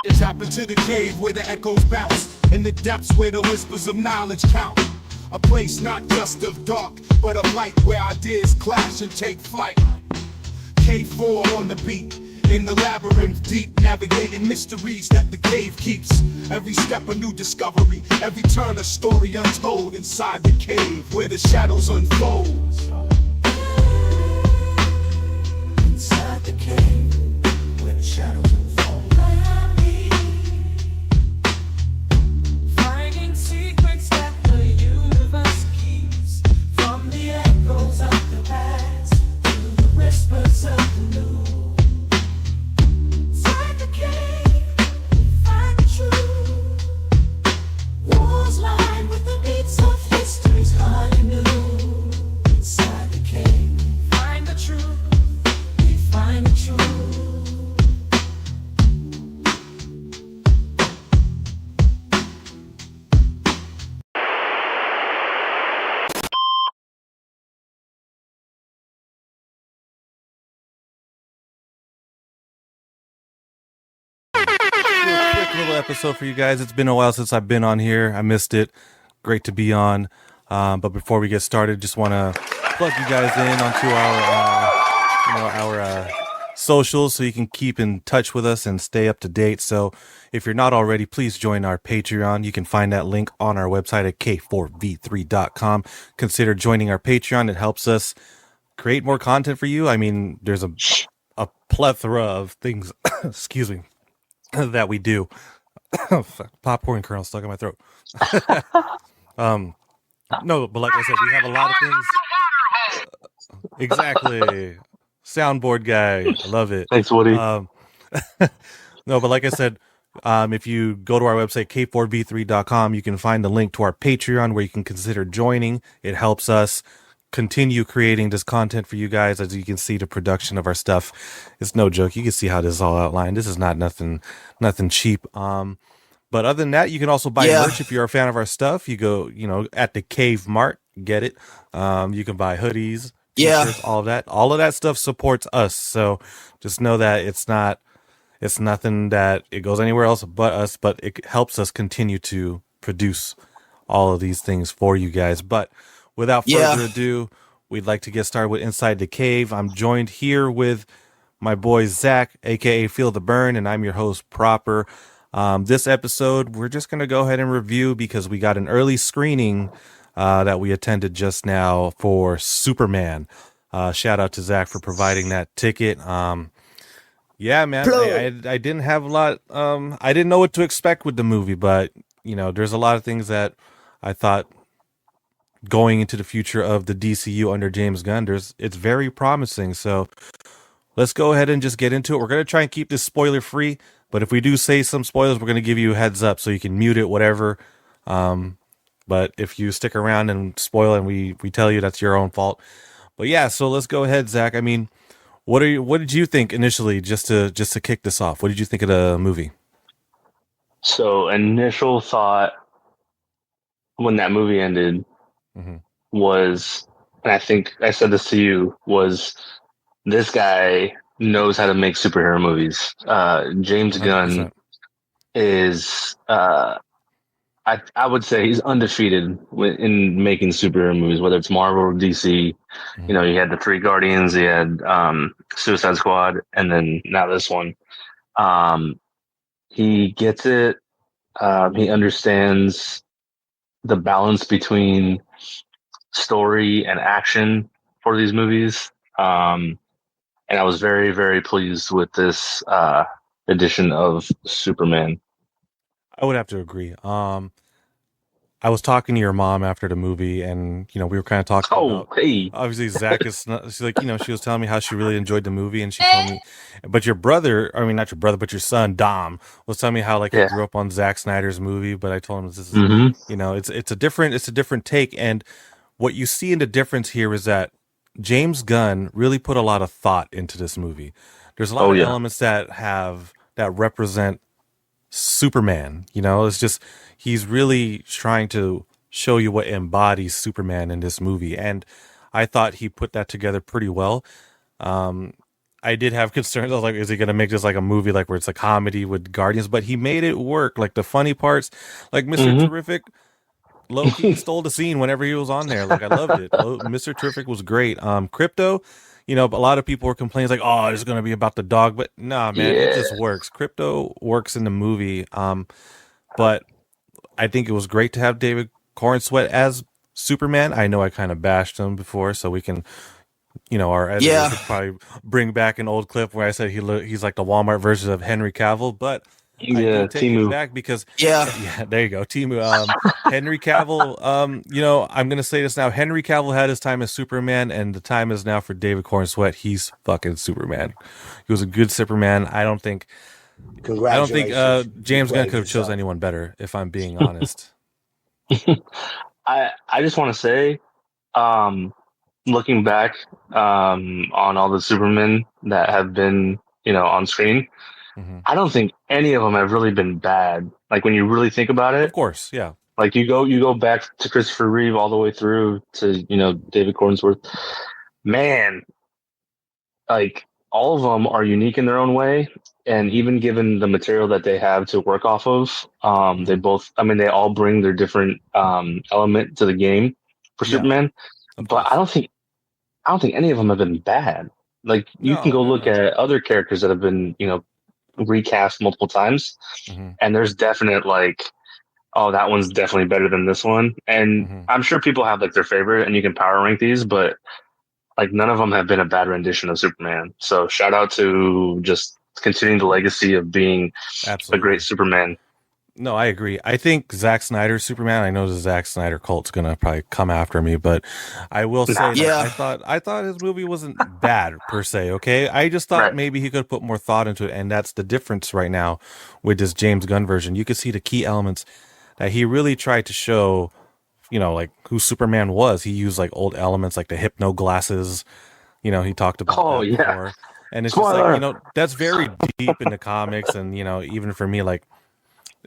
It's happened to the cave where the echoes bounce, in the depths where the whispers of knowledge count. A place not just of dark, but of light where ideas clash and take flight. K4 on the beat, in the labyrinth deep, navigating mysteries that the cave keeps. Every step a new discovery, every turn a story untold inside the cave where the shadows unfold. Inside the cave where the shadows unfold. Finding secrets that the universe keeps, from the echoes of the past to the whispers of the new. Inside the cave, find the truth. Walls lined with the beats of history's heart anew. Inside the cave, find the truth. We find the truth. Quick little episode for you guys. It's been a while since I've been on here. I missed it. Great to be on. But before we get started, just want to plug you guys in onto our socials so you can keep in touch with us and stay up to date. So if you're not already, please join our Patreon. You can find that link on our website at k4v3.com. Consider joining our Patreon. It helps us create more content for you. I mean, there's a plethora of things, excuse me, that we do. Popcorn kernel stuck in my throat. No, but like I said, we have a lot of things. Exactly. Soundboard guy. I love it. Thanks, Woody. No, but like I said, if you go to our website, k4v3.com, you can find the link to our Patreon where you can consider joining. It helps us continue creating this content for you guys. As you can see, the production of our stuff is no joke. You can see how this is all outlined. This is not nothing cheap. But other than that, you can also buy merch if you're a fan of our stuff. You go, at the Cave Mart, get it. You can buy hoodies, t-shirts, all of that. All of that stuff supports us. So just know that it's nothing that it goes anywhere else but us, but it helps us continue to produce all of these things for you guys. But without further ado, we'd like to get started with Inside the Cave. I'm joined here with my boy Zach, aka Feel the Burn, and I'm your host Proper. This episode, we're just going to go ahead and review because we got an early screening that we attended just now for Superman. Shout out to Zach for providing that ticket. Yeah, man, I didn't have a lot. I didn't know what to expect with the movie, but, there's a lot of things that I thought going into the future of the DCU under James Gunn, it's very promising. So let's go ahead and just get into it. We're going to try and keep this spoiler free, but if we do say some spoilers, we're going to give you a heads up so you can mute it, whatever. But if you stick around and spoil and we tell you, that's your own fault. But yeah, so let's go ahead, Zach. I mean, what did you think initially, just to kick this off? What did you think of the movie? So initial thought when that movie ended was, and I think I said this to you, was this guy knows how to make superhero movies. James 100%. Gunn is, I would say he's undefeated in making superhero movies, whether it's Marvel or DC. You had the 3 Guardians, you had Suicide Squad, and then now this one. He gets it. He understands the balance between story and action for these movies. And I was very, very pleased with this edition of Superman. I would have to agree. I was talking to your mom after the movie, and we were kind of talking about. Hey. Obviously, Zach is. She's like, she was telling me how she really enjoyed the movie, and she told me. But your brother, I mean, not your brother, but your son Dom was telling me how he grew up on Zack Snyder's movie. But I told him this is, it's a different take, and what you see in the difference here is that James Gunn really put a lot of thought into this movie. There's a lot of elements that represent Superman. It's just he's really trying to show you what embodies Superman in this movie. And I thought he put that together pretty well. I did have concerns. I was like, is he going to make this like a movie like where it's a comedy with Guardians? But he made it work. Like the funny parts, like Mr. Terrific, low-key stole the scene whenever he was on there. Like I loved it. Mr. Terrific was great. Krypto, you know, a lot of people were complaining like, oh, it's going to be about the dog. But nah, man, it just works. Krypto works in the movie. But I think it was great to have David Corenswet as Superman. I know I kind of bashed him before, so we can, you know, our editors could probably bring back an old clip where I said he's like the Walmart version of Henry Cavill, but I do take it back because yeah, there you go, Timu. Henry Cavill, you know, I'm gonna say this now. Henry Cavill had his time as Superman, and the time is now for David Corenswet. He's fucking Superman. He was a good Superman. I don't think James Gunn could have chose anyone better, if I'm being honest. I just want to say, looking back on all the Supermen that have been, you know, on screen, I don't think any of them have really been bad. Like when you really think about it, of course, yeah. Like you go back to Christopher Reeve all the way through to, you know, David Cornsworth. Man, like all of them are unique in their own way, and even given the material that they have to work off of, they all bring their different element to the game for Superman. But I don't think any of them have been bad. Like you can go look at other characters that have been, you know, recast multiple times, and there's definite like, oh, that one's definitely better than this one. And I'm sure people have like their favorite, and you can power rank these, but like none of them have been a bad rendition of Superman. So shout out to just continuing the legacy of being a great Superman. No, I agree. I think Zack Snyder's Superman, I know the Zack Snyder cult's going to probably come after me, but I will say that I thought his movie wasn't bad per se, okay? I just thought maybe he could put more thought into it, and that's the difference right now with this James Gunn version. You could see the key elements that he really tried to show, you know, like who Superman was. He used like old elements like the hypno glasses. You know, he talked about that before. And it's just like, you know, that's very deep in the comics, and, you know, even for me, like,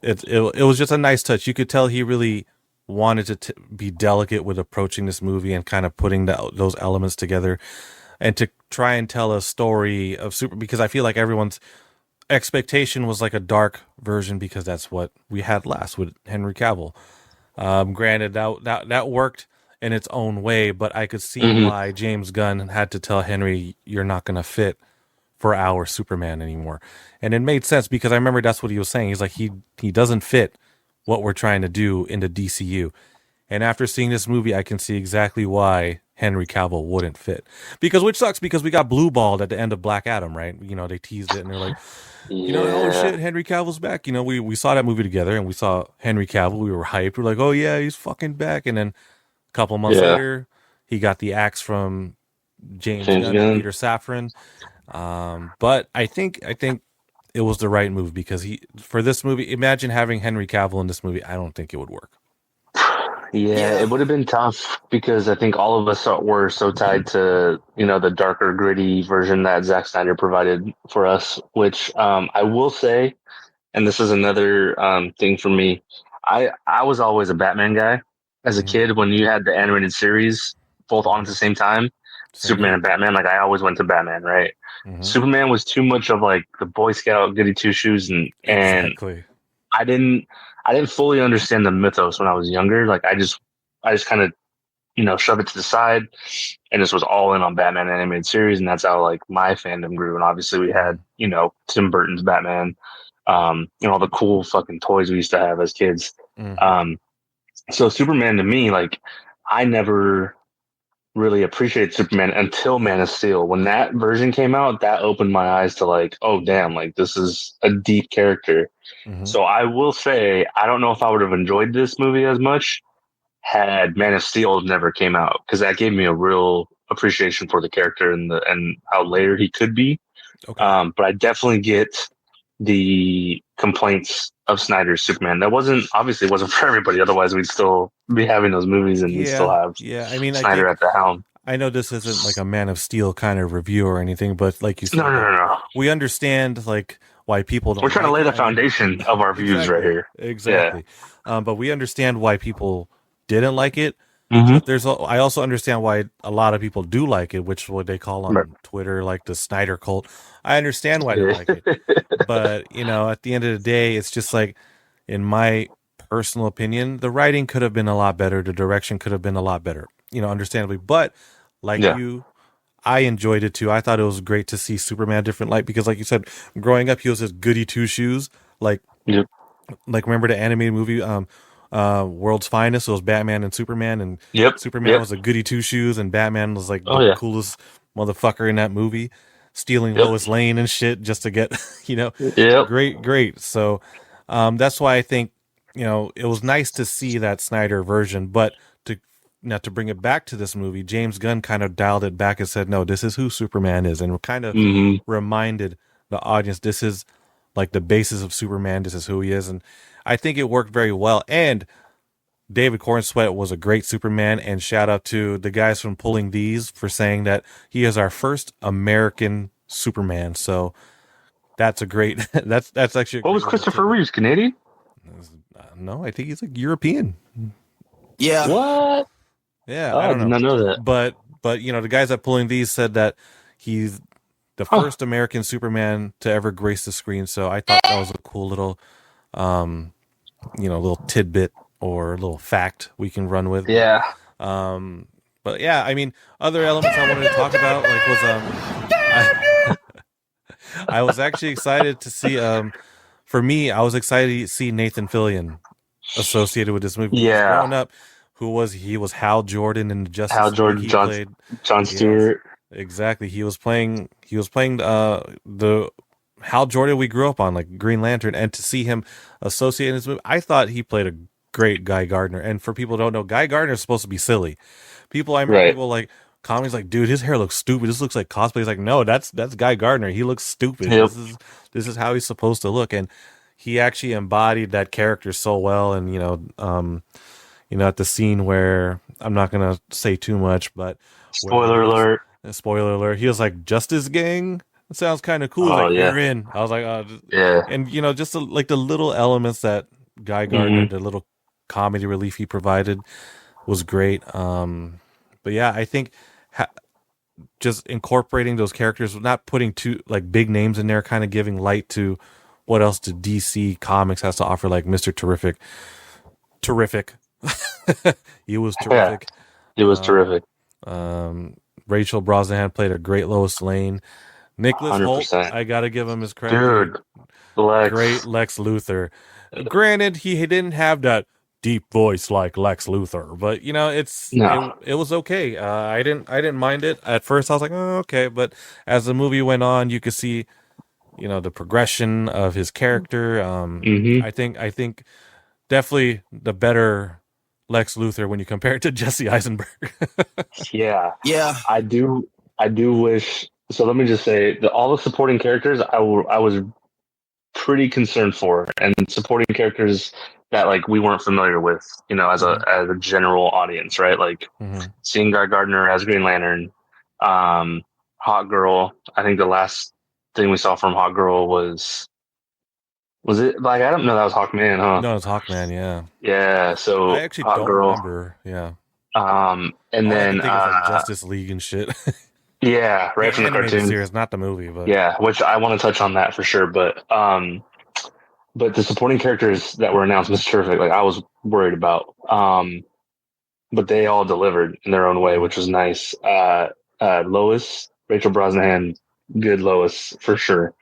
it was just a nice touch. You could tell he really wanted to be delicate with approaching this movie and kind of putting those elements together, and to try and tell a story of because I feel like everyone's expectation was like a dark version, because that's what we had last with Henry Cavill. Granted, that worked in its own way, but I could see why James Gunn had to tell Henry, you're not going to fit for our Superman anymore. And it made sense, because I remember that's what he was saying. He's like, he doesn't fit what we're trying to do in the DCU. And after seeing this movie, I can see exactly why Henry Cavill wouldn't fit. Which sucks, because we got blue balled at the end of Black Adam, right? You know, they teased it and they're like, you know, oh shit, Henry Cavill's back. You know, we saw that movie together and we saw Henry Cavill. We were hyped. We're like, oh yeah, he's fucking back. And then a couple months later, he got the axe from James Gunn and Peter Safran. But I think it was the right move, because for this movie, imagine having Henry Cavill in this movie. I don't think it would work. Yeah, it would have been tough, because I think all of us were so tied to, you know, the darker, gritty version that Zack Snyder provided for us, which I will say, and this is another thing for me, I was always a Batman guy. As a kid, when you had the animated series both on at the same time, Superman and Batman, like I always went to Batman, right? Superman was too much of like the Boy Scout goody two shoes, and I didn't fully understand the mythos when I was younger. Like I just kind of, you know, shoved it to the side and just was all in on Batman animated series, and that's how like my fandom grew. And obviously we had, you know, Tim Burton's Batman, you know, all the cool fucking toys we used to have as kids. So Superman to me, like I never really appreciated Superman until Man of Steel. When that version came out, that opened my eyes to like, oh damn, like this is a deep character. So I will say, I don't know if I would have enjoyed this movie as much had Man of Steel never came out, because that gave me a real appreciation for the character and how layered he could be. But I definitely get the complaints of Snyder's Superman. That obviously wasn't for everybody. Otherwise, we'd still be having those movies, and we'd still have Snyder at the helm. I know this isn't like a Man of Steel kind of review or anything, but like you said, no. We understand like why people don't. We're trying to lay the foundation of our views right here. Exactly. But we understand why people didn't like it. Mm-hmm. But I also understand why a lot of people do like it, which what they call Right. on Twitter like the Snyder cult. I understand why they Yeah. like it, but at the end of the day, it's just like, in my personal opinion, the writing could have been a lot better, the direction could have been a lot better, understandably. But like Yeah. you, I enjoyed it too. I thought it was great to see Superman different light because, like you said, growing up, he was his goody two shoes, like Yep. remember the animated movie World's Finest? It was Batman and Superman, and Yep. Superman Yep. was a goody two shoes, and Batman was like Oh the yeah. coolest motherfucker in that movie, stealing Yep. Lois Lane and shit just to get Yep. great. So that's why I think it was nice to see that Snyder version, but to now to bring it back to this movie, James Gunn kind of dialed it back and said, no, this is who Superman is, and kind of Mm-hmm. reminded the audience this is like the basis of Superman. This is who he is, and I think it worked very well. And David Corenswet was a great Superman, and shout out to the guys from Pulling These for saying that he is our first American Superman. So that's a great. That's actually. What was Christopher Reeves, Canadian? No, I think he's like European. Yeah. What? Yeah, Oh, I don't did not know that. But the guys at Pulling These said that he's the first American Superman to ever grace the screen. So I thought that was a cool little, little tidbit or little fact we can run with. Yeah. But yeah, I mean, other elements I wanted to talk about was I was actually excited to see. For me, I was excited to see Nathan Fillion associated with this movie. Yeah. Growing up, he was Hal Jordan in the Justice Hal League. Jordan, He John played Stewart. exactly. He was playing the Hal Jordan we grew up on, like Green Lantern, and to see him associated in this movie, I thought he played a great Guy Gardner. And for people who don't know, Guy Gardner is supposed to be silly. I remember Right. people like comments like, dude, his hair looks stupid. This looks like cosplay. He's like, no, that's Guy Gardner. He looks stupid. Yep. This is how he's supposed to look. And he actually embodied that character so well. And at the scene where I'm not gonna say too much, but Spoiler alert. spoiler alert, he was like, Justice Gang. It sounds kind of cool. Oh, Like, yeah. you're in. I was like, oh, Yeah. and just like the little elements that Guy Gardner, the little comedy relief he provided, was great. But yeah, I think just incorporating those characters, not putting too like big names in there, kind of giving light to what else did DC Comics has to offer, like Mr. Terrific. He was terrific. It was terrific. Rachel Brosnahan played a great Lois Lane. Nicholas Hoult, 100%. I gotta give him his credit. Dude. Lex. Great Lex Luthor. Granted, he didn't have that deep voice like Lex Luthor, but it was okay. I didn't mind it at first. I was like, oh, okay, but as the movie went on, you could see, the progression of his character. I think definitely the better Lex Luthor when you compare it to Jesse Eisenberg. Yeah. Yeah. I do wish. So let me just say that all the supporting characters I was pretty concerned for, and supporting characters that like we weren't familiar with, as a general audience, right? Like seeing Guy Gardner as Green Lantern, Hot Girl. I think the last thing we saw from Hot Girl was it like, I don't know, that was Hawkman, huh? No, it's Hawkman. Yeah. Yeah. So I actually Hot don't Girl. remember. Yeah. And All I then can think is like Justice League and shit. yeah, right from the animated cartoon series, not the movie, but Yeah, which I want to touch on that for sure. But the supporting characters that were announced, Mr. Terrific, like I was worried about. But they all delivered in their own way, which was nice. Lois, Rachel Brosnahan, good Lois for sure.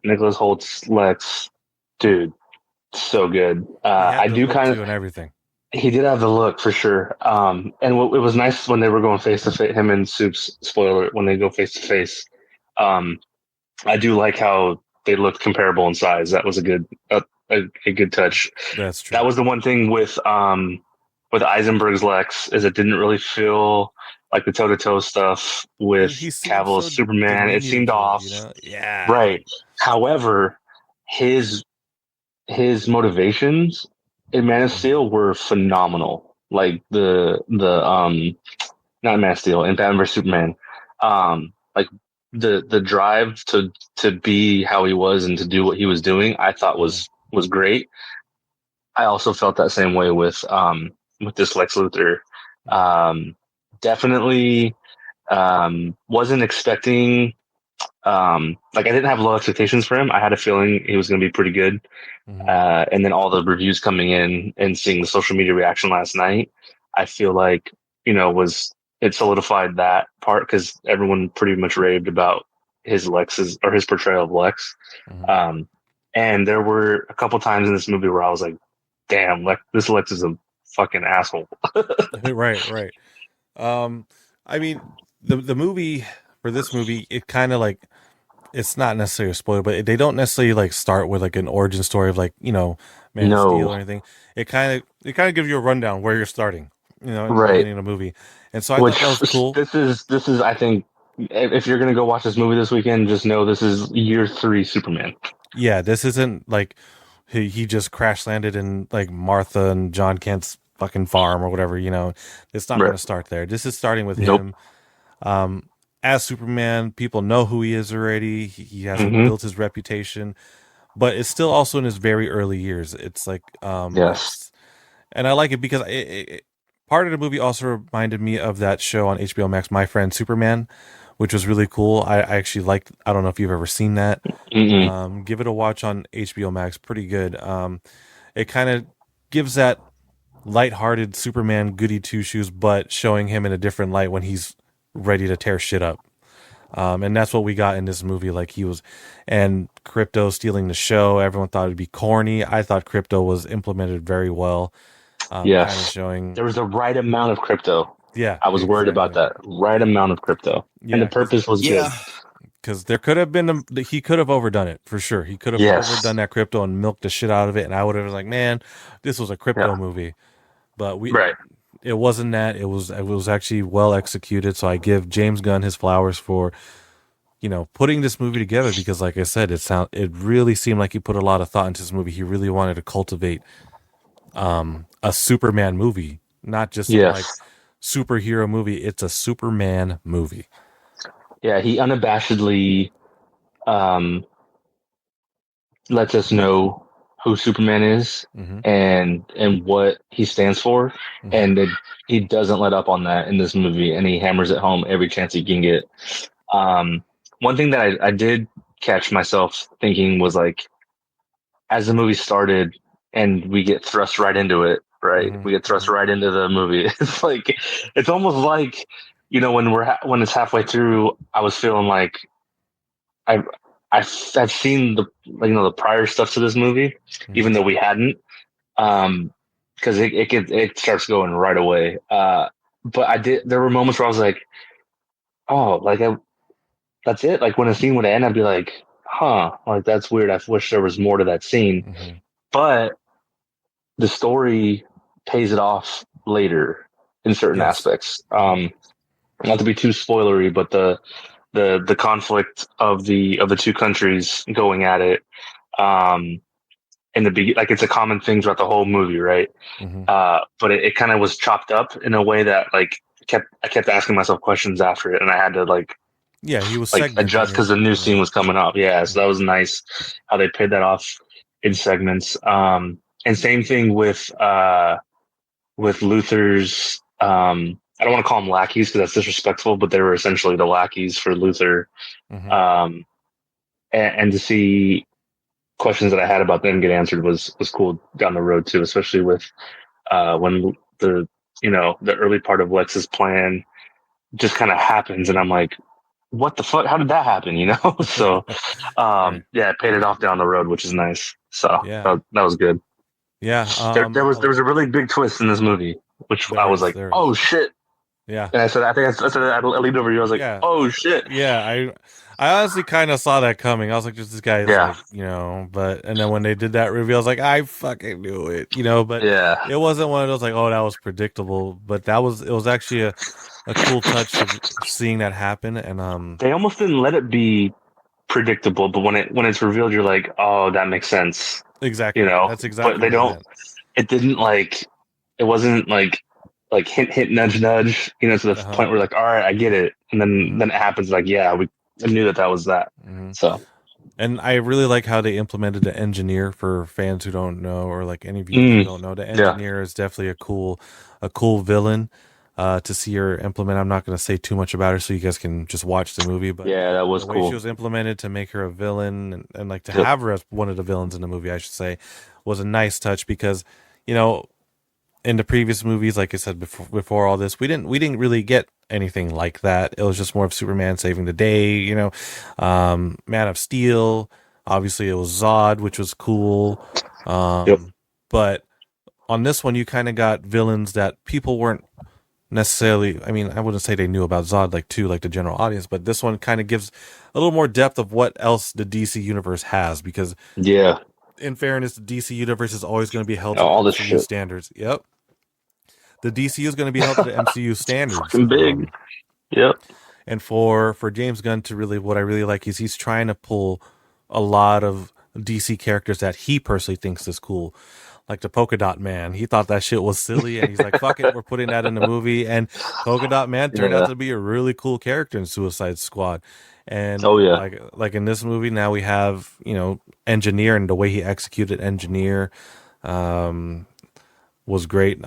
Nicholas Holt's Lex, dude, so good. I do kind of and everything. He did have the look for sure. And it was nice when they were going face to face, him and Soup's, spoiler, when they go face to face. I do like how they looked comparable in size. That was a good touch. That's true. That was the one thing with Eisenberg's Lex, is it didn't really feel like the toe to toe stuff with Cavill's Superman. It seemed off. Yeah. Right. However, his motivations in Man of Steel were phenomenal. Like not Man of Steel, in Batman vs Superman. Like the drive to be how he was and to do what he was doing, I thought was great. I also felt that same way with this Lex Luthor. Definitely wasn't expecting like I didn't have low expectations for him. I had a feeling he was going to be pretty good. And then all the reviews coming in and seeing the social media reaction last night, I feel like, it solidified that part because everyone pretty much raved about his portrayal of Lex. And there were a couple times in this movie where I was like, damn, this Lex is a fucking asshole. Right. I mean, the movie, for this movie, it kind of like, it's not necessarily a spoiler, but they don't necessarily like start with like an origin story of like, Man of Steel or anything. It kind of gives you a rundown where you're starting, in the beginning of the movie. And so I thought that was cool. This is, I think, if you're going to go watch this movie this weekend, just know this is year 3 Superman. Yeah, this isn't like he just crash landed in like Martha and John Kent's fucking farm or whatever, It's not going to start there. This is starting with him. As Superman, people know who he is already. He has built his reputation, but it's still also in his very early years. It's like, yes. And I like it because part of the movie also reminded me of that show on HBO Max, My Friend Superman, which was really cool. I actually liked. I don't know if you've ever seen that. Give it a watch on HBO Max. Pretty good. It kind of gives that lighthearted Superman goody two shoes, but showing him in a different light when he's ready to tear shit up. And that's what we got in this movie. Like and Krypto stealing the show. Everyone thought it'd be corny. I thought Krypto was implemented very well. Yes. Kind of showing there was the right amount of Krypto. Yeah. I was worried about that. Right amount of Krypto. Yeah, and the purpose was good. Because there could have been, he could have overdone it for sure. He could have overdone that Krypto and milked the shit out of it. And I would have been like, man, this was a Krypto movie. But it wasn't that. It was actually well executed. So I give James Gunn his flowers for, putting this movie together because, like I said, it really seemed like he put a lot of thought into this movie. He really wanted to cultivate a Superman movie, not just like superhero movie. It's a Superman movie. Yeah, he unabashedly lets us know who Superman is and what he stands for, and he doesn't let up on that in this movie, and he hammers it home every chance he can get. One thing that I did catch myself thinking was like, as the movie started and we get thrust right into it, right? We get thrust right into the movie. It's like, it's almost like, when it's halfway through, I was feeling like I've seen the prior stuff to this movie, even though we hadn't, because it starts going right away. But there were moments where I was like, oh, like that's it. Like when a scene would end, I'd be like, huh, like that's weird. I wish there was more to that scene, but the story pays it off later in certain aspects. Not to be too spoilery, but the conflict of the two countries going at it, in the like it's a common thing throughout the whole movie, right? But it kind of was chopped up in a way that like I kept asking myself questions after it, and I had to he was like adjust because the new scene was coming up. Yeah, so that was nice how they paid that off in segments. And same thing with Luthor's. I don't want to call them lackeys because that's disrespectful, but they were essentially the lackeys for Luthor. And to see questions that I had about them get answered was cool down the road too, especially with when the early part of Lex's plan just kind of happens, and I'm like, what the fuck? How did that happen? So it paid it off down the road, which is nice. So that was good. Yeah, there was a really big twist in this movie, which I was like, oh shit. Yeah, and I said I leaned over you. I was like, oh shit. Yeah, I honestly kind of saw that coming. I was like, just this guy, but and then when they did that reveal, I was like, I fucking knew it, But it wasn't one of those like, oh, that was predictable. But it was actually a cool touch of seeing that happen. And they almost didn't let it be predictable, but when it's revealed, you're like, oh, that makes sense. Exactly. That's exactly. But they don't. It didn't like. It wasn't like hint, nudge, nudge. To the point where like, all right, I get it, and then it happens. Like, I knew that was that. So, And I really like how they implemented the engineer for fans who don't know, or like any viewers who don't know. The Yeah. engineer is definitely a cool villain to see her implement. I'm not going to say too much about her, so you guys can just watch the movie. But Yeah, that was the way cool. she was implemented to make her a villain, and like to Yep. have her as one of the villains in the movie, I should say, was a nice touch because, you know, in the previous movies, like I said before all this, we didn't really get anything like that. It was just more of Superman saving the day, you know. Man of Steel, obviously it was Zod, which was cool. Yep. But on this one, you kind of got villains that people weren't necessarily. I mean, I wouldn't say they knew about Zod like the general audience, but this one kind of gives a little more depth of what else the DC universe has, because Yeah. in fairness, the DC universe is always going to be held to All the this MCU shit. standards. Yep. The DCU is going to be held to the MCU standards. Fucking big. Yep. And for James Gunn to really, what I really like is he's trying to pull a lot of DC characters that he personally thinks is cool. Like the Polka Dot Man. He thought that shit was silly, and he's like, fuck it, we're putting that in the movie. And Polka Dot Man turned out to be a really cool character in Suicide Squad. And Oh, yeah. like in this movie, now we have, you know, Engineer, and the way he executed Engineer was great.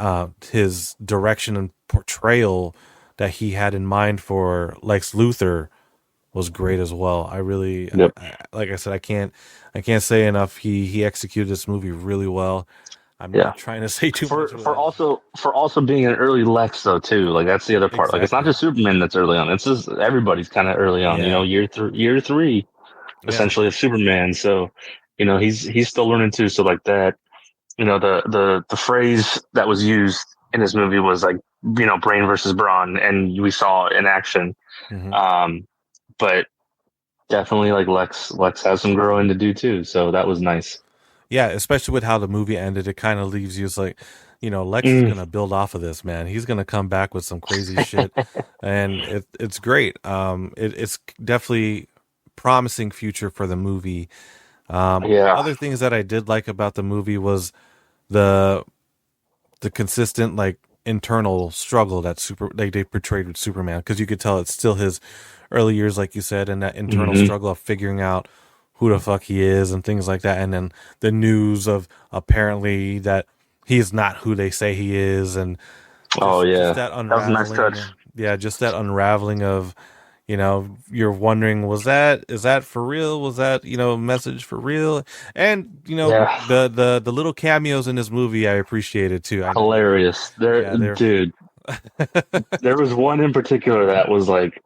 His direction and portrayal that he had in mind for Lex Luthor was great as well. I really, Yep. like I said, I can't say enough. He executed this movie really well. I'm not trying to say too much. For also being an early Lex though too. Like that's the other part. Like it's not just Superman that's early on. It's just everybody's kind of early on. Yeah. You know, year three, essentially of Superman. So, you know, he's still learning too. So like that, you know, the phrase that was used in this movie was like, you know, brain versus brawn, and we saw it in action. But definitely like Lex has some growing to do too. So that was nice. Yeah, especially with how the movie ended, it kind of leaves you as like, you know, Lex is gonna build off of this, man. He's gonna come back with some crazy shit, and it's great. It's definitely promising future for the movie. Other things that I did like about the movie was the consistent like internal struggle that they portrayed with Superman, because you could tell it's still his early years, like you said, and that internal struggle of figuring out who the fuck he is and things like that, and then the news of apparently that he's not who they say he is, and just that unraveling. That was a nice touch. Yeah, just that unraveling of, you know, you're wondering, is that for real? Was that, you know, message for real? And, you know, the little cameos in this movie, I appreciated too. Hilarious. Dude. There was one in particular that was like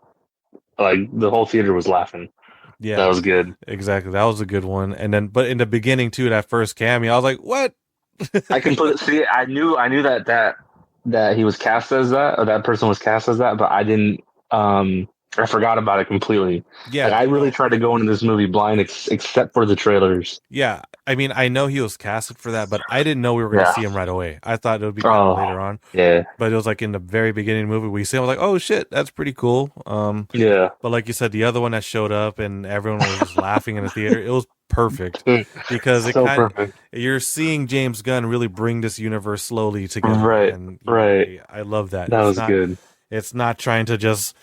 the whole theater was laughing. Yeah, that was good. Exactly, that was a good one. And then, but in the beginning too, that first cameo, I was like, what? I completely I knew that he was cast as that, or that person was cast as that, but I didn't. I forgot about it completely. Yeah, like, I really tried to go into this movie blind, except for the trailers. Yeah, I mean, I know he was casted for that, but I didn't know we were going to see him right away. I thought it would be kind of later on. Yeah, but it was like in the very beginning of the movie, we see him, I was like, oh shit, that's pretty cool. Yeah, but like you said, the other one that showed up and everyone was just laughing in the theater, it was perfect because it you're seeing James Gunn really bring this universe slowly together. Right, and, right. I love that. That was good. It's not trying to just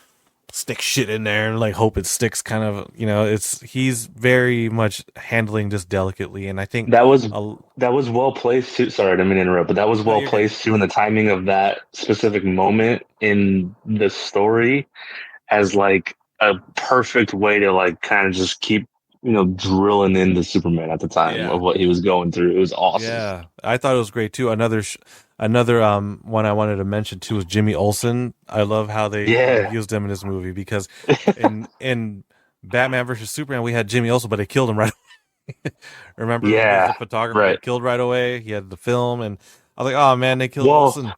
stick shit in there and like hope it sticks, kind of, you know. He's very much handling this delicately, and I think that was well placed too. Sorry, I didn't mean to interrupt, but that was well placed too in the timing of that specific moment in the story, as like a perfect way to like kind of just keep, you know, drilling into Superman at the time of what he was going through. It was awesome. Yeah, I thought it was great too. Another one I wanted to mention too was Jimmy Olsen. I love how they used him in this movie, because in Batman versus Superman we had Jimmy Olsen, but they killed him right away. Remember? The photographer got killed right away. He had the film, and I was like, oh man, they killed Olsen.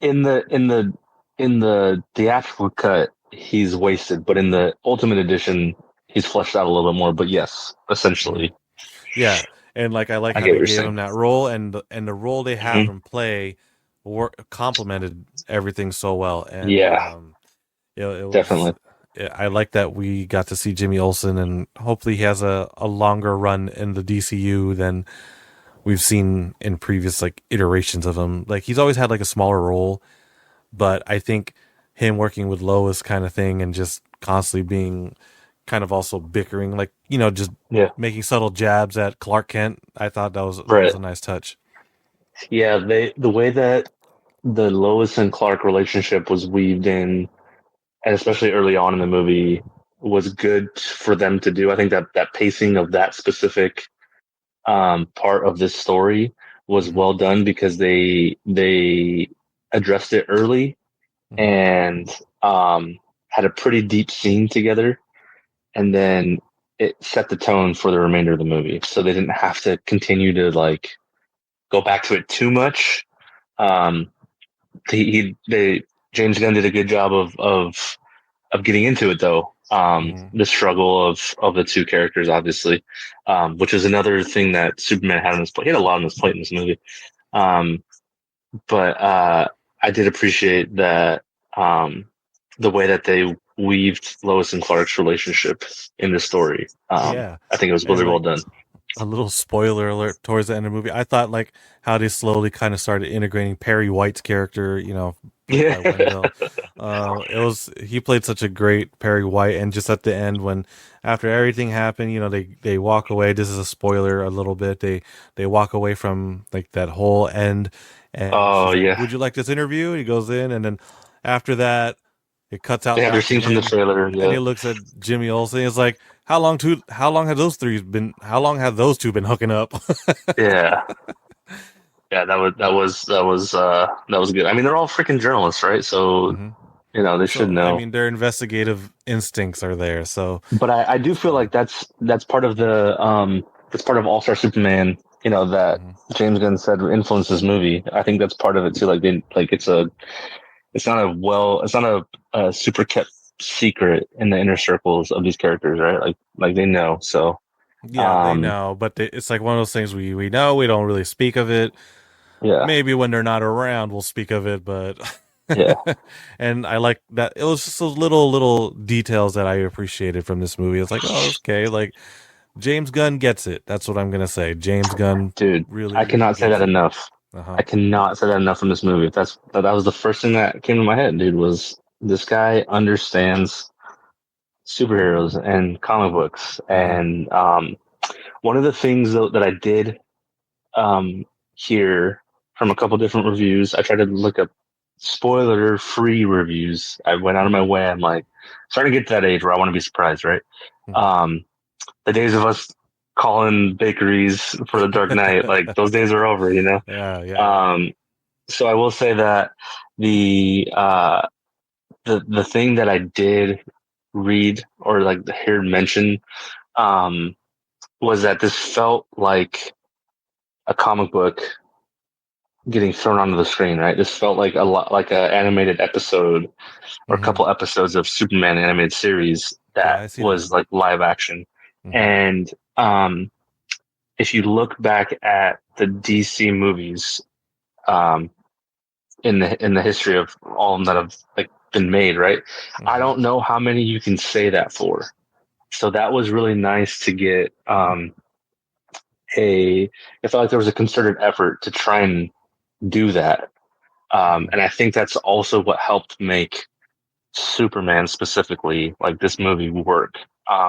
In the theatrical cut, he's wasted, but in the Ultimate Edition, he's fleshed out a little bit more. But yes, essentially, yeah. And like I like how they gave him that role, and the role they have him play complemented everything so well. And it was, definitely. I like that we got to see Jimmy Olsen, and hopefully he has a longer run in the DCU than we've seen in previous like iterations of him. Like he's always had like a smaller role, but I think him working with Lois kind of thing, and just constantly being kind of also bickering, like, just Yeah. making subtle jabs at Clark Kent. I thought that was Right. a nice touch. Yeah, the way that the Lois and Clark relationship was weaved in, and especially early on in the movie, was good for them to do. I think that pacing of that specific part of this story was Mm-hmm. well done because they addressed it early Mm-hmm. and had a pretty deep scene together, and then it set the tone for the remainder of the movie. So they didn't have to continue to like go back to it too much. Um, they James Gunn did a good job of getting into it though. Mm-hmm. The struggle of the two characters, obviously, which is another thing that Superman had on his plate. He had a lot on his plate in this movie. Um, but I did appreciate that the way that they weaved Lois and Clark's relationship in the story. Yeah. I think it was really And well like done. a little spoiler alert towards the end of the movie. I thought like how they slowly kind of started integrating Perry White's character, played by Yeah, Wendell. He played such a great Perry White, and just at the end when after everything happened, they walk away. This is a spoiler a little bit. They walk away from like that whole end, and oh she's like, yeah, "Would you like this interview?" And he goes in, and then after that, it cuts out they had their back to scene from the him, trailer. and Yeah, he looks at Jimmy Olsen. It's like, how long have those two been hooking up? yeah. Yeah, that was good. I mean, they're all freaking journalists, right? So hmm they should So I know. mean, their investigative instincts are there. So But I do it's feel fine. like that's part of the that's part of All Star Superman. That hmm James Gunn said influenced this movie. I think that's part of it too. Like it's not a super kept secret in the inner circles of these characters, right? Like they know. So Yeah, they um know, but it's like one of those things we know. We don't really speak of it. yeah, Maybe when they're not around, we'll speak of it. But yeah, and I like that. It was just those little details that I appreciated from this movie. It's like, oh, okay, like James Gunn gets it. That's what I'm gonna say. James Gunn dude. really, I really cannot say gets that it. enough. Uh huh. I cannot say that enough from this movie. That was the first thing that came to my head, dude, was this guy understands superheroes and comic books. hmm And one of the things though, that I did hear from a couple different reviews, I tried to look up spoiler free reviews. I went out of my way. I'm like, starting to get to that age where I want to be surprised, right? Um, the days of us calling bakeries for the Dark Knight, like those days are over, Yeah, yeah. So I will say that the thing that I did read or like hear mention um, was that this felt like a comic book getting thrown onto the screen, right? This felt like a lot like an animated episode or a hmm couple episodes of Superman animated series Yeah, that I see that. was like live action. hmm And if you look back at the DC movies, um, in the history of all of them that have like been made, right? I hmm don't know how many you can say that for. So that was really nice to get a it felt like there was a concerted effort to try and do that. And I think that's also what helped make Superman specifically, like this movie, work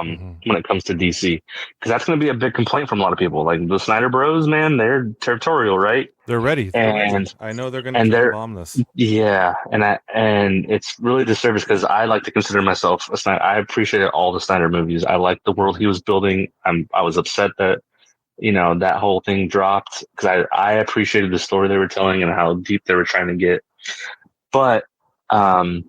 hmm when it comes to DC. Because that's going to be a big complaint from a lot of people. Like the Snyder Bros, man, they're territorial, right? They're ready. They're ready. And I know they're gonna and time they're bomb this. yeah, and it's really disservice because I like to consider myself a Snyder. I appreciated all the Snyder movies. I liked the world he was building. I was upset that that whole thing dropped because I appreciated the story they were telling and how deep they were trying to get. But um,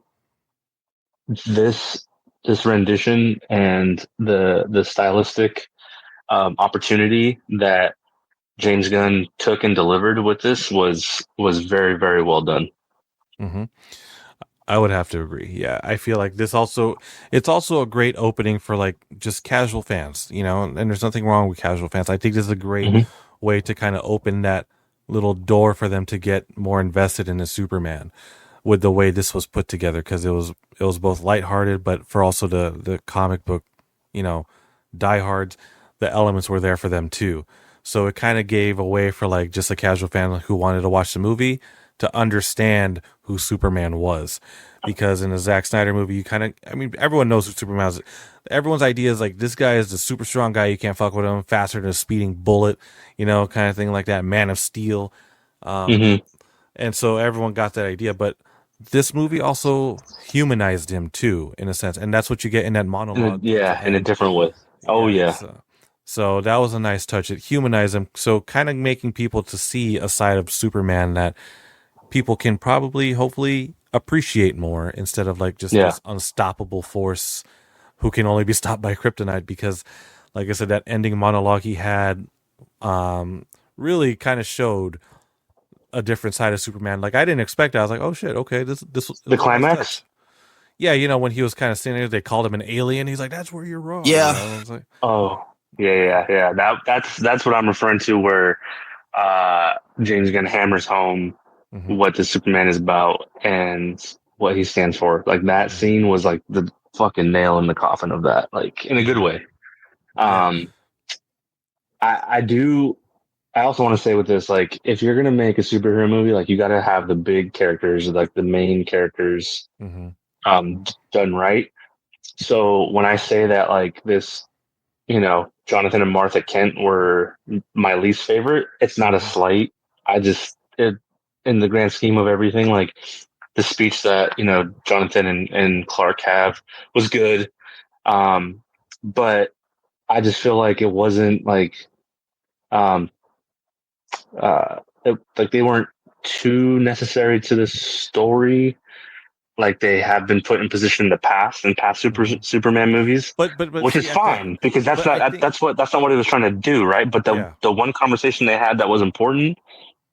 this this rendition and the stylistic opportunity that James Gunn took and delivered with this was very, very well done. hmm I would have to agree. Yeah, I feel like it's also a great opening for like just casual fans, and there's nothing wrong with casual fans. I think this is a great Hmm. way to kind of open that little door for them to get more invested in the Superman with the way this was put together because it was both lighthearted, but for also the comic book, you know, diehards, the elements were there for them too. So it kind of gave a way for like just a casual fan who wanted to watch the movie to understand who Superman was. Because in a Zack Snyder movie, everyone knows who Superman is. Everyone's idea is like, this guy is the super strong guy, you can't fuck with him, faster than a speeding bullet, kind of thing like that, Man of Steel. And so everyone got that idea, but this movie also humanized him too, in a sense, and that's what you get in that monologue. In a different way. Oh yeah. So that was a nice touch. It humanized him, so kind of making people to see a side of Superman that people can probably, hopefully, appreciate more, instead of like just this unstoppable force who can only be stopped by kryptonite. Because, like I said, that ending monologue he had really kind of showed a different side of Superman. Like, I didn't expect it. I was like, oh shit, okay, this the climax. Yeah, when he was kind of standing there, they called him an alien. He's like, "That's where you're wrong." Yeah. I was like, oh yeah. That's what I'm referring to, where James Gunn hammers home what the Superman is about and what he stands for. Like, that scene was like the fucking nail in the coffin of that, like, in a good way. I also want to say with this, like, if you're gonna make a superhero movie, like, you got to have the big characters, like the main characters, done right. So when I say that, like, this, Jonathan and Martha Kent were my least favorite, it's not a slight. In the grand scheme of everything, like, the speech that, Jonathan and Clark have was good. But I just feel like it wasn't like, like, they weren't too necessary to the story, like they have been put in position in the past, in past Superman movies, but which is fine, because that's not what he was trying to do, right? But the one conversation they had that was important,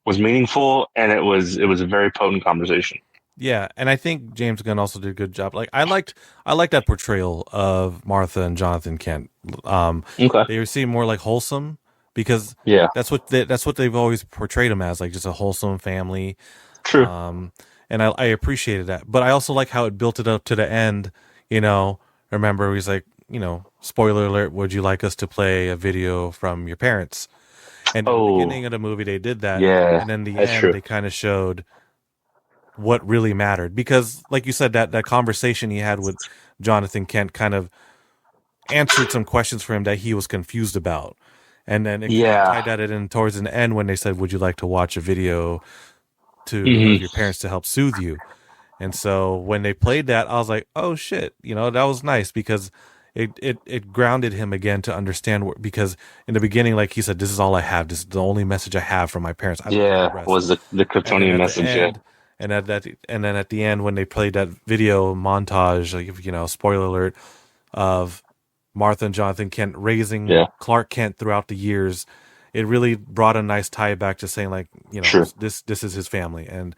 was meaningful, and it was a very potent conversation. Yeah, and I think James Gunn also did a good job. Like, I liked that portrayal of Martha and Jonathan Kent. They seem more like wholesome, because that's what they've always portrayed them as, like just a wholesome family. True. And I appreciated that, but I also like how it built it up to the end. Remember, he's like, spoiler alert, would you like us to play a video from your parents? And in the beginning of the movie, they did that. Yeah, and then the end, they kind of showed what really mattered, because, like you said, that conversation he had with Jonathan Kent kind of answered some questions for him that he was confused about, and then it tied that in towards the end when they said, "Would you like to watch a video to your parents to help soothe you?" And so when they played that, I was like, "Oh shit!" That was nice, because it grounded him again to understand. Because in the beginning, like he said, "This is all I have. This is the only message I have from my parents." Was the Kryptonian message? And then at the end, when they played that video montage, like, spoiler alert, of Martha and Jonathan Kent raising Clark Kent throughout the years, it really brought a nice tie back to saying, like, this is his family, and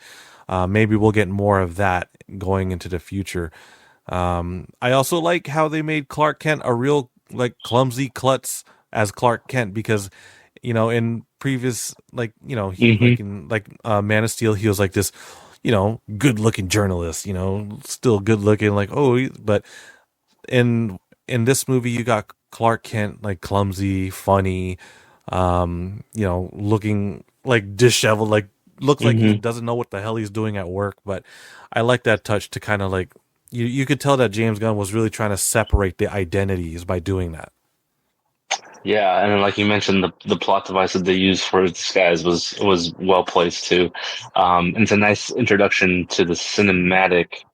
maybe we'll get more of that going into the future. I also like how they made Clark Kent a real, like, clumsy klutz as Clark Kent, because in previous, like, Man of Steel, he was like this, good looking journalist, still good looking, like, but in this movie, you got Clark Kent, like, clumsy, funny, looking like disheveled, like, looks like he doesn't know what the hell he's doing at work. But I like that touch to kind of, like, you could tell that James Gunn was really trying to separate the identities by doing that. Yeah, and like you mentioned, the plot device that they used for disguise was well placed too. It's a nice introduction to the cinematic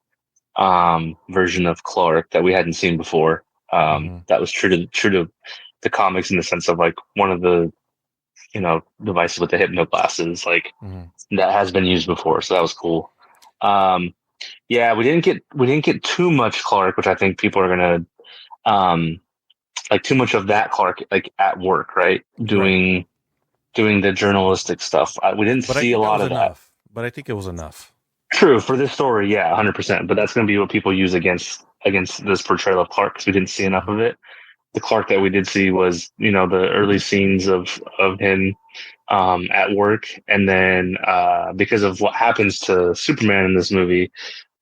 version of Clark that we hadn't seen before. That was true to the comics, in the sense of, like, one of the devices with the hypno glasses, like, that has been used before, so that was cool. We didn't get too much Clark, which I think people are gonna like, too much of that Clark, like, at work, right? Doing the journalistic stuff. We didn't see a lot of that. But I think it was enough. True, for this story, 100%. But that's going to be what people use against this portrayal of Clark, because we didn't see enough of it. The Clark that we did see was, the early scenes of him at work, and then because of what happens to Superman in this movie,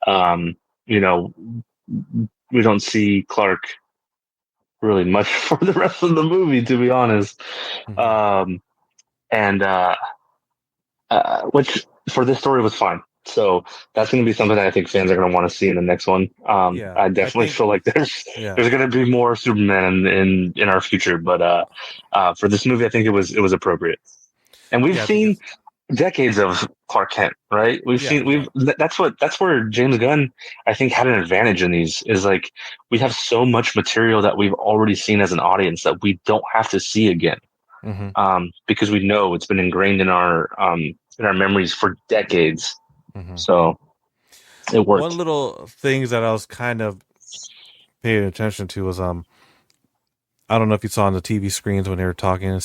we don't see Clark really much for the rest of the movie, to be honest. Which for this story was fine. So that's going to be something that I think fans are going to want to see in the next one. Yeah, I definitely feel like there's going to be more Superman in our future, but for this movie, I think it was appropriate. And we've seen decades of Clark Kent, right? That's where James Gunn, I think, had an advantage in these, is like we have so much material that we've already seen as an audience that we don't have to see again. Because we know it's been ingrained in our memories for decades. So it worked. One little things that I was kind of paying attention to was I don't know if you saw on the TV screens when they were talking,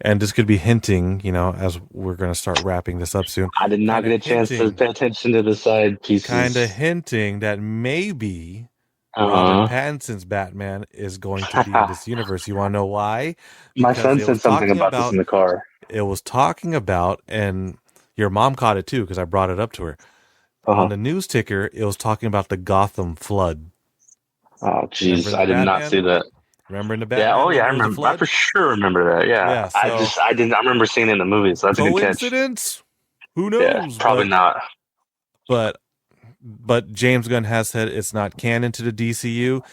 and this could be hinting, as we're going to start wrapping this up soon. I did not get a chance to pay attention to the side pieces. Kind of hinting that maybe Robert Pattinson's Batman is going to be in this universe. You want to know why? My son said something about this in the car. It was talking about, and your mom caught it too because I brought it up to her. On the news ticker, it was talking about the Gotham flood. Oh, jeez, I did not see that. Remember in the Batman? Yeah, oh yeah, I remember. I for sure remember that. Yeah, so I didn't. I remember seeing it in the movies. So that's a good catch. Coincidence? Who knows? Yeah, probably not. But James Gunn has said it's not canon to the DCU,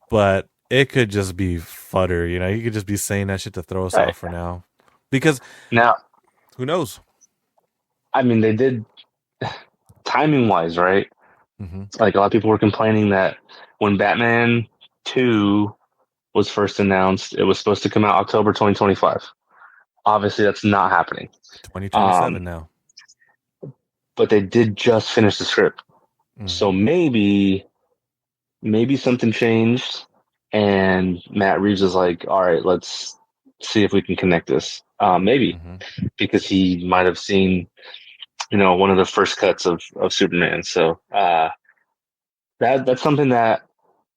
but it could just be fodder. You could just be saying that shit to throw us off for now. Because now, who knows? I mean, they did timing wise, right? Like a lot of people were complaining that when Batman 2 was first announced, it was supposed to come out October 2025. Obviously, that's not happening. 2027 now. But they did just finish the script. So maybe something changed, and Matt Reeves is like, all right, let's see if we can connect this. Maybe because he might have seen, one of the first cuts of Superman. So that's something that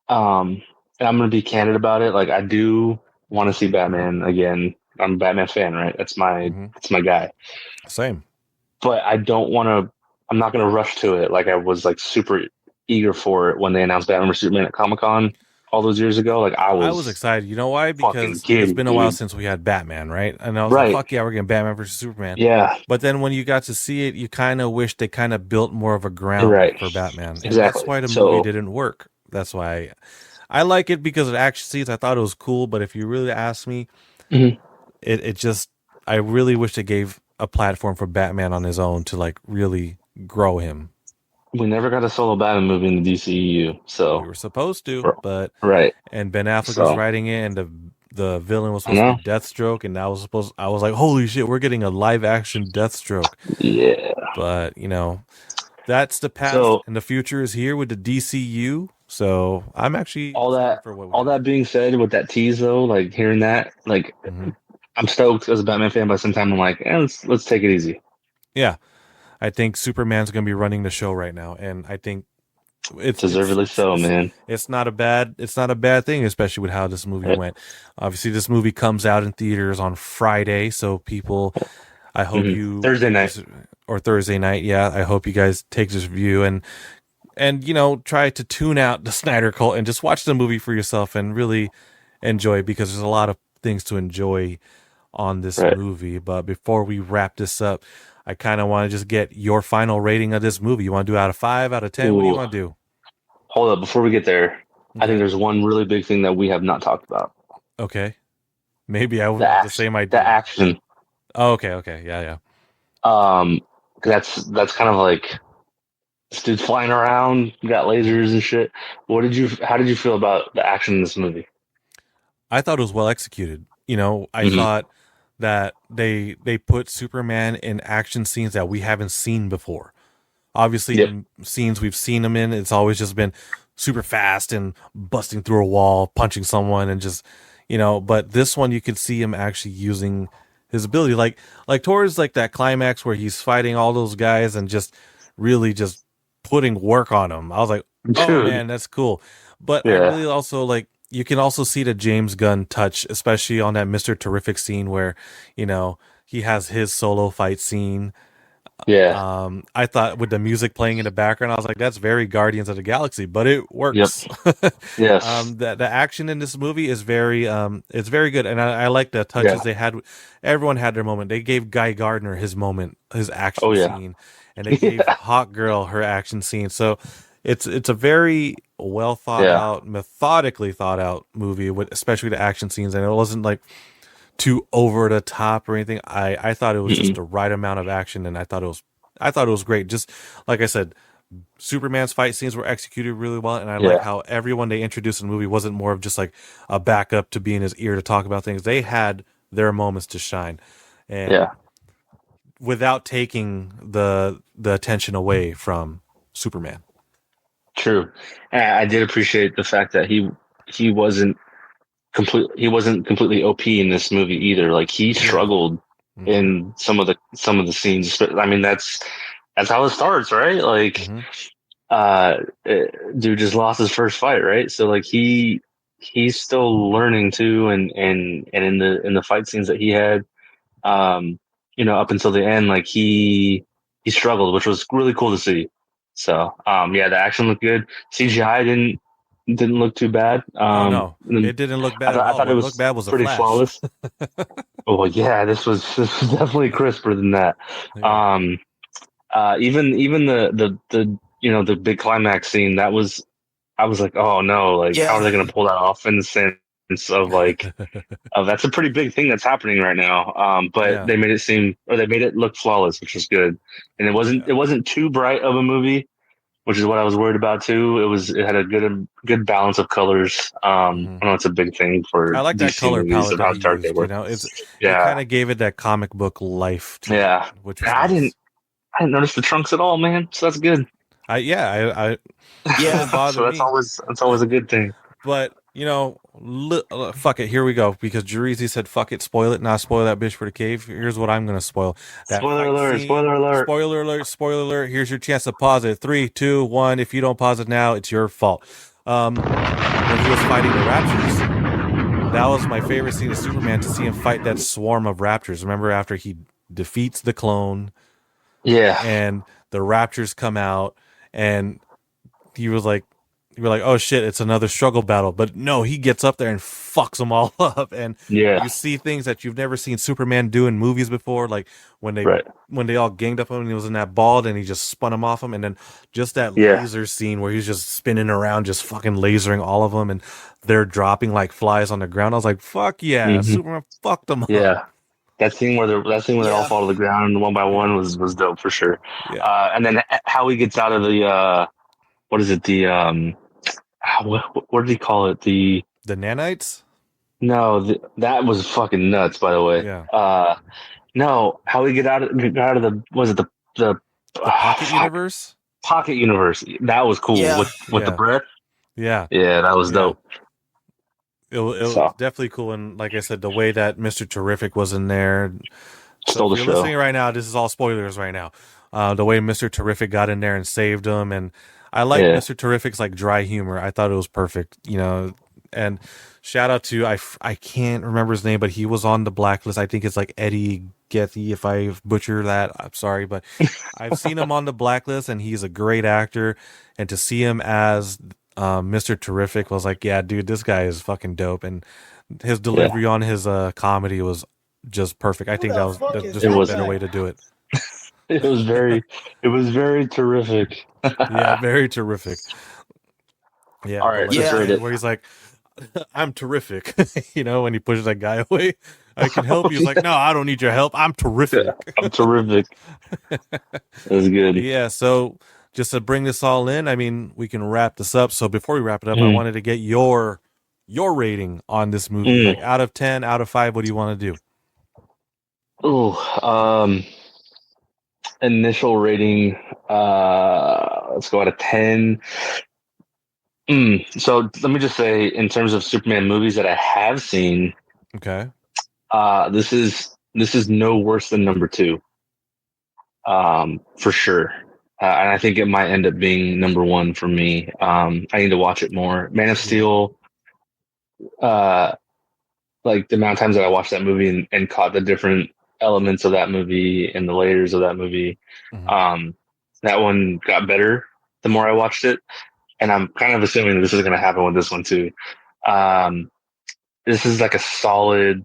and I'm going to be candid about it. Like, I do want to see Batman again. I'm a Batman fan, right? That's my guy. Same. But I don't want to. I'm not going to rush to it. Like I was like super eager for it when they announced Batman vs Superman at Comic-Con all those years ago. Like I was excited. You know why? Because it's been a while since we had Batman, right? And I was like, fuck yeah, we're getting Batman versus Superman. Yeah. But then when you got to see it, you kind of wish they kind of built more of a ground for Batman. And that's why the movie didn't work. That's why I like it, because of action scenes. I thought it was cool. But if you really ask me, it just, I really wish they gave a platform for Batman on his own to like really grow him. We never got a solo Batman movie in the DCEU, so we were supposed to, but and Ben Affleck was writing it, and the villain was supposed to be Deathstroke, and I was like, holy shit, we're getting a live action Deathstroke. Yeah, but that's the past, and the future is here with the DCU. So I'm actually all that being said, with that tease though, like hearing that, like I'm stoked as a Batman fan, but sometimes I'm like, let's take it easy. Yeah. I think Superman's going to be running the show right now, and I think it's deservedly so, man. It's not a bad thing, especially with how this movie went. Obviously, this movie comes out in theaters on Friday, so people, I hope you Thursday night. Yeah, I hope you guys take this review and try to tune out the Snyder Cult and just watch the movie for yourself and really enjoy it, because there's a lot of things to enjoy on this movie. But before we wrap this up, I kind of want to just get your final rating of this movie. You want to do out of 5, out of 10? What do you want to do? Hold up. Before we get there, I think there's one really big thing that we have not talked about. Okay. Maybe I would have the same idea. The action. Oh, okay. Yeah. That's kind of like this dude's flying around, got lasers and shit. How did you feel about the action in this movie? I thought it was well executed. I thought that they put Superman in action scenes that we haven't seen before. Obviously, in scenes we've seen him in, it's always just been super fast and busting through a wall, punching someone, and just, but this one you can see him actually using his ability, like towards like that climax where he's fighting all those guys and just really just putting work on them. I was like, oh man, that's cool. But I really also like, you can also see the James Gunn touch, especially on that Mr. Terrific scene where, he has his solo fight scene. Yeah. I thought with the music playing in the background, I was like, that's very Guardians of the Galaxy, but it Yep. works. Yes. The action in this movie is very it's very good, and I like the touches Yeah. they had. Everyone had their moment. They gave Guy Gardner his moment, his action Oh yeah. scene, and they gave Hawk Girl her action scene. So it's a very well thought Yeah. out, methodically thought out movie with especially the action scenes, and it wasn't like too over the top or anything. I thought it was just the right amount of action, and I thought it was great. Just like I said, Superman's fight scenes were executed really well, and I like Yeah. how everyone they introduced in the movie wasn't more of just like a backup to be in his ear to talk about things. They had their moments to shine, and Yeah. without taking the attention away from Superman. True. And I did appreciate the fact that he wasn't completely OP in this movie either. Like he struggled in some of the scenes. I mean, that's how it starts, right? Like, dude just lost his first fight, right? So like he's still learning too, and in the fight scenes that he had, up until the end, like he struggled, which was really cool to see. So, yeah, the action looked good. CGI didn't look too bad. Oh no, it didn't look bad. I thought what it was looked bad was a pretty Flash. flawless. Oh yeah, this was definitely crisper than that. Yeah. Even the big climax scene, that was, I was like, oh no, like how are they going to pull that off in the sense of like, that's a pretty big thing that's happening right now. But they made it look flawless, which was good, and it wasn't too bright of a movie, which is what I was worried about too. It had a good balance of colors. I know it's a big thing for I like that DC color movies palette and how that he dark used. they were. It kind of gave it that comic book life. To it, which was I nice. didn't notice the trunks at all, man. So that's good. Yeah. So that's always a good thing. But fuck it. Here we go. Because Jerizi said, "Fuck it, spoil it, not spoil that bitch for the cave." Here's what I'm gonna spoil. Spoiler alert! Spoiler alert! Spoiler alert! Spoiler alert! Here's your chance to pause it. 3, 2, 1. If you don't pause it now, it's your fault. When he was fighting the Raptors, that was my favorite scene of Superman, to see him fight that swarm of Raptors. Remember after he defeats the clone, and the Raptors come out, and you were like, oh shit, it's another struggle battle. But no, he gets up there and fucks them all up. And you see things that you've never seen Superman do in movies before, like when they all ganged up on him and he was in that ball, and he just spun him off him. And then just that laser scene where he's just spinning around, just fucking lasering all of them, and they're dropping like flies on the ground. I was like, fuck yeah, Superman fucked them up. Yeah. That scene where they all fall to the ground one by one was dope for sure. Yeah. And then how he gets out of the what is it, the what did he call it, the nanites? No, that was fucking nuts, by the way. Yeah. No, how he got out of the, was it the pocket universe? Pocket universe. That was cool with the breath. Yeah. Yeah, that was dope. It was definitely cool, and like I said, the way that Mr. Terrific was in there. Stole the show. If you're listening right now, this is all spoilers right now. The way Mr. Terrific got in there and saved him, and I like Mr. Terrific's like dry humor. I thought it was perfect, and shout out to I can't remember his name, but he was on the blacklist. I think it's like Eddie Gethy. If I butcher that, I'm sorry, but I've seen him on the blacklist, and he's a great actor. And to see him as Mr. Terrific was like, yeah, dude, this guy is fucking dope, and his delivery on his comedy was just perfect. I think that was just a better way to do it. It was very terrific. Yeah, very terrific. Yeah. All right, let's rate it. Where he's like, I'm terrific. When he pushes that guy away, I can help you. He's like, no, I don't need your help. I'm terrific. Yeah, I'm terrific. That was good. Yeah. So just to bring this all in, I mean, we can wrap this up. So before we wrap it up, I wanted to get your rating on this movie. Like out of 10, out of 5, what do you want to do? Oh, initial rating, let's go out of 10. So let me just say, in terms of Superman movies that I have seen, okay, this is no worse than number 2, for sure. And I think it might end up being number 1 for me. I need to watch it more. Man of Steel, like the amount of times that I watched that movie and caught the different elements of that movie and the layers of that movie. Mhm. That one got better the more I watched it, and I'm kind of assuming this is going to happen with this one too. Um, this is like a solid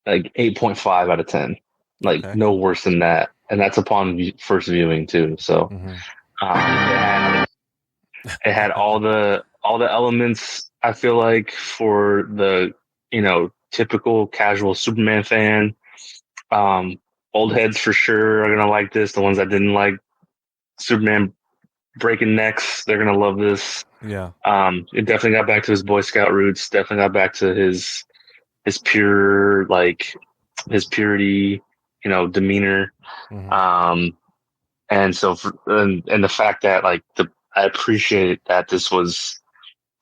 like 8.5 out of 10, like Okay. no worse than that, and that's upon first viewing too. So Mhm. it had all the elements. I feel like for the typical casual Superman fan. Old heads for sure are gonna like this. The ones that didn't like Superman breaking necks, they're gonna love this. Yeah. It definitely got back to his Boy Scout roots. Definitely got back to his pure his purity, demeanor. Mhm. And so and the fact that I appreciate that this was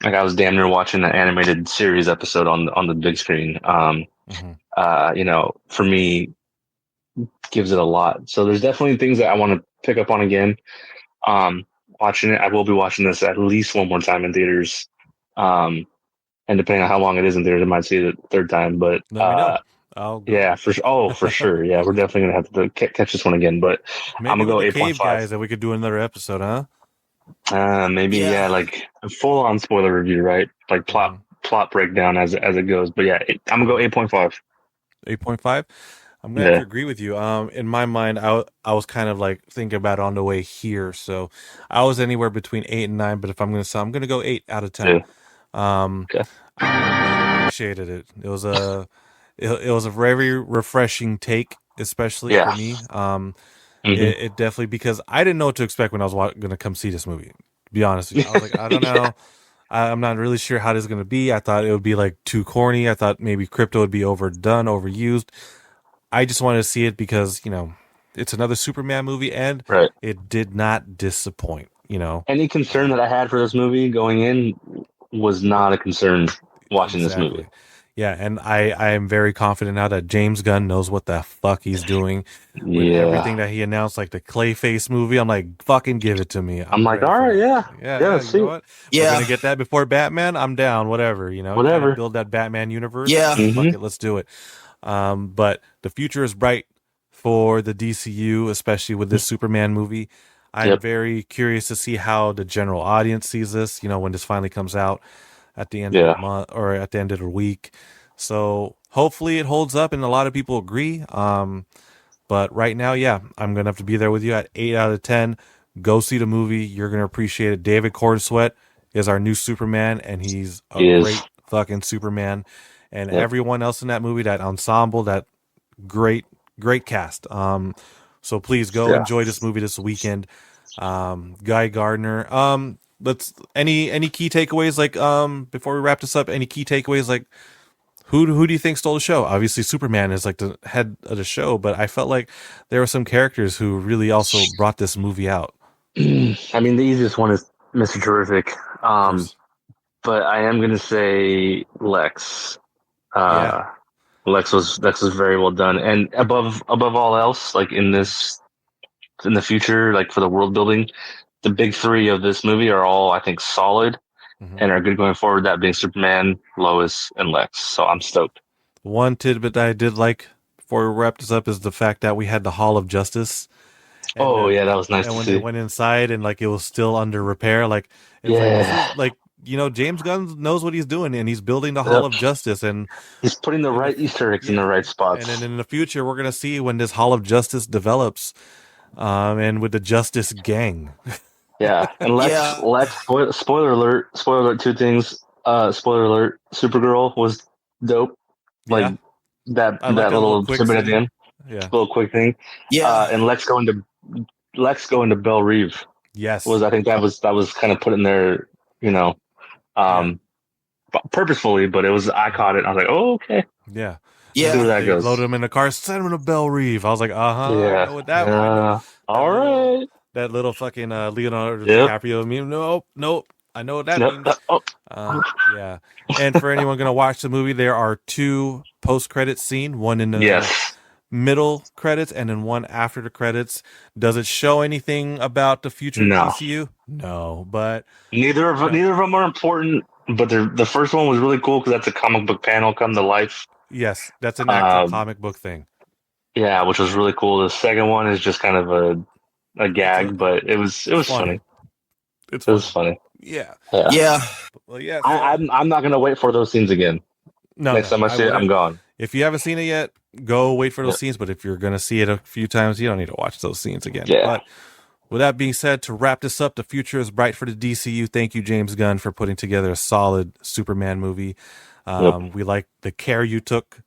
like I was damn near watching an animated series episode on the big screen. Mhm. For me, gives it a lot. So there's definitely things that I want to pick up on again. Watching it, I will be watching this at least one more time in theaters. And depending on how long it is in theaters, I might see it a third time. But Let me know. I'll go. yeah, for sure. Yeah, we're definitely gonna have to catch this one again. But I'm Maybe gonna with go the 8.5. cave guys that we could do another episode, huh? Maybe Yeah. like a full on spoiler review, right? Like plot breakdown as it goes. But yeah, I'm gonna go 8.5. 8.5. I'm gonna have to agree with you. In my mind, I was kind of like thinking about it on the way here, so I was anywhere between 8 and 9. But if I'm gonna go 8 out of 10. Okay. I appreciated it. It was a very refreshing take, especially Yeah. for me. Mhm. It definitely, because I didn't know what to expect when I was gonna come see this movie. To be honest with you, I was like, I don't know. I'm not really sure how this is going to be. I thought it would be like too corny. I thought maybe Krypto would be overdone, overused. I just wanted to see it because, it's another Superman movie, and Right. it did not disappoint, Any concern that I had for this movie going in was not a concern watching this movie. Exactly. Yeah, and I am very confident now that James Gunn knows what the fuck he's doing with everything that he announced, like the Clayface movie. I'm like, fucking give it to me. I'm like, ready all for right, it. yeah. Yeah, See, you know what? We're Yeah. gonna get that before Batman. I'm down. Whatever, Trying whatever. to build that Batman universe. Yeah. Fuck Mhm. it, let's do it. But the future is bright for the DCU, especially with this Superman movie. I'm Yep. very curious to see how the general audience sees this. When this finally comes out at the end of Yeah. the month or at the end of the week. So hopefully it holds up and a lot of people agree. But right now, yeah, I'm going to have to be there with you at 8 out of 10. Go see the movie. You're going to appreciate it. David Corenswet is our new Superman, and he's a He is. great fucking Superman. And Yep. everyone else in that movie, that ensemble, that great cast. So please go Yeah. enjoy this movie this weekend. Guy Gardner. Any key takeaways, like before we wrap this up, any key takeaways, like who do you think stole the show? Obviously Superman is like the head of the show, but I felt like there were some characters who really also brought this movie out. I mean, the easiest one is Mr. Terrific. Course. But I am going to say Lex. Yeah. Lex was very well done, and above all else, like in the future, like for the world building, the big three of this movie are all, I think, solid Mhm. and are good going forward. That being Superman, Lois, and Lex. So I'm stoked. One tidbit that I did like before we wrap this up is the fact that we had the Hall of Justice. And Yeah, that was nice and to when see. they went inside and like it was still under repair, like it's like this is like James Gunn knows what he's doing, and he's building the Hall of Justice, and he's putting the right Easter eggs in the right spots. And then in the future, we're gonna see when this Hall of Justice develops, and with the Justice Gang. Yeah, and Lex. Spoiler alert! Spoiler alert! Two things. Spoiler alert! Supergirl was dope. Like that little tidbit at the end. Yeah, little quick thing. Yeah. And Lex going to Belle Reve. Yes, I think that was kind of put in there, purposefully, but I caught it. And I was like, oh, okay. Yeah. Yeah. See where that They goes. load him in the car, send him to Belle Reve. I was like, I know what that was. All right. That little fucking Leonardo Yep. DiCaprio meme. Nope. I know what that Nope. means. Yeah. And for anyone going to watch the movie, there are 2 post-credit scenes, one in the Yes. middle credits and then one after the credits. Does it show anything about the future No. DCU? No, but Neither of them are important, but the first one was really cool because that's a comic book panel come to life. yes, that's an actual comic book thing. Yeah, which was really cool. The second one is just kind of a gag, but it was funny. It's It was funny. Yeah. Yeah. Yeah. Well, yeah. So, I'm not gonna wait for those scenes again. Next time I see it, I'm gone. If you haven't seen it yet, go wait for those Yep. scenes. But if you're gonna see it a few times, you don't need to watch those scenes again. Yeah. But with that being said, to wrap this up, the future is bright for the DCU. Thank you, James Gunn, for putting together a solid Superman movie. We like the care you took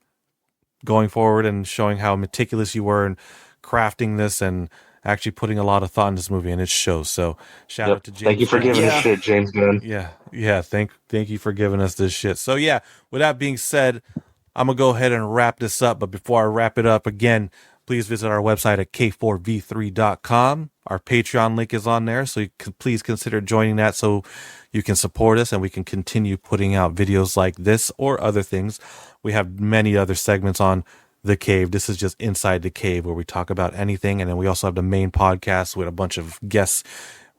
going forward and showing how meticulous you were in crafting this and actually putting a lot of thought in this movie, and it shows. So shout out to James. Thank you for giving us shit, James Gunn. Yeah. Thank you for giving us this shit. So yeah, with that being said, I'm gonna go ahead and wrap this up. But before I wrap it up, again, please visit our website at k4v3.com. Our Patreon link is on there, so you can please consider joining that so you can support us and we can continue putting out videos like this or other things. We have many other segments on The Cave. This is just Inside the Cave, where we talk about anything. And then we also have the main podcast with a bunch of guests,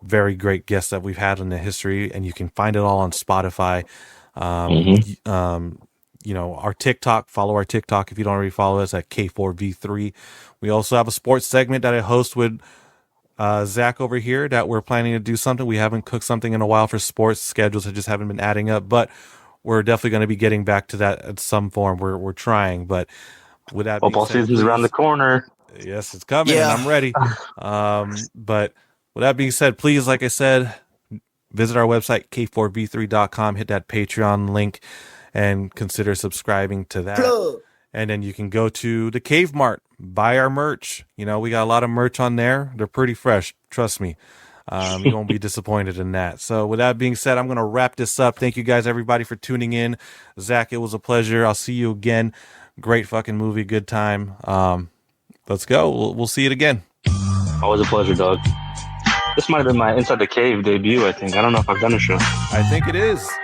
very great guests that we've had in the history, and you can find it all on Spotify. You know, our TikTok, follow our TikTok if you don't already follow us at K4V3. We also have a sports segment that I host with Zach over here that we're planning to do something. We haven't cooked something in a while for sports. Schedules just haven't been adding up, but we're definitely going to be getting back to that at some form. We're trying, but with that being Football said, season's around the corner. Yes, it's coming, and I'm ready. But with that being said, please, like I said, visit our website, k4v3.com, hit that Patreon link, and consider subscribing to that. Plug. And then you can go to the Cave Mart, buy our merch. You know, we got a lot of merch on there. They're pretty fresh. Trust me. You won't be disappointed in that. So with that being said, I'm going to wrap this up. Thank you guys, everybody, for tuning in. Zach, it was a pleasure. I'll see you again. Great fucking movie. Good time. Let's go. We'll see it again. Always a pleasure, dog. This might have been my Inside the Cave debut, I think. I don't know if I've done a show. I think it is.